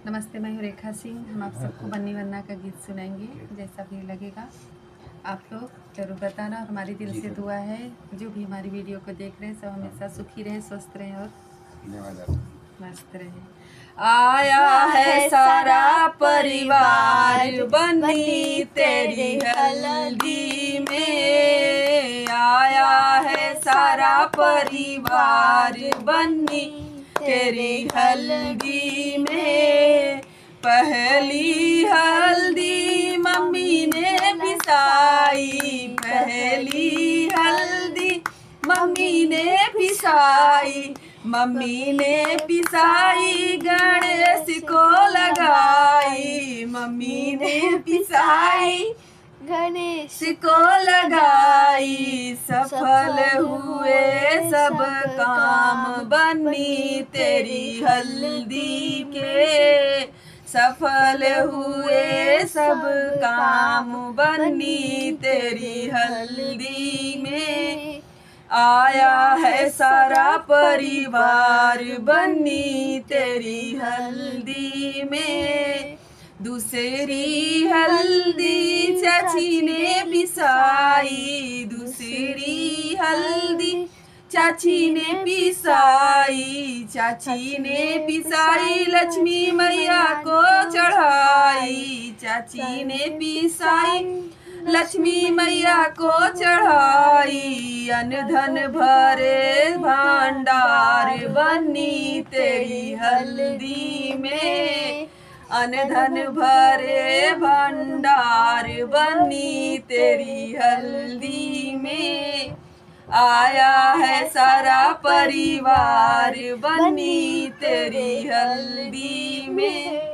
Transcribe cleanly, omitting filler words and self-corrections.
नमस्ते, मैं हूँ रेखा सिंह। हम आप सबको बन्नी वन्ना का गीत सुनाएंगे। जैसा भी लगेगा आप लोग ज़रूर बताना। और हमारी दिल से दुआ है जो भी हमारी वीडियो को देख रहे हैं सब हमेशा सुखी रहें, स्वस्थ रहें और मस्त रहें। आया है सारा परिवार बन्नी तेरी हल्दी में, आया है सारा परिवार बन्नी तेरी हल्दी में। पहली हल्दी मम्मी ने पिसाई, पहली हल्दी मम्मी ने पिसाई, मम्मी ने पिसाई गणेश को लगाई, मम्मी ने पिसाई गणेश को लगाई। सफल हुए सब काम बन्नी तेरी हल्दी के, सफल हुए सब काम बन्नी तेरी हल्दी में। आया है सारा परिवार बन्नी तेरी हल्दी में। दूसरी हल्दी चाची ने पिसाई, दूसरी हल्दी चाची ने पिसाई, चाची ने पिसाई लक्ष्मी मैया को चढ़ाई, चाची ने पिसाई लक्ष्मी मैया को चढ़ाई। अन्न धन भरे भंडार बन्नी तेरी हल्दी में, अन्न धन भरे भंडार बन्नी तेरी हल्दी में। आया है सारा परिवार बन्नी तेरी हल्दी में।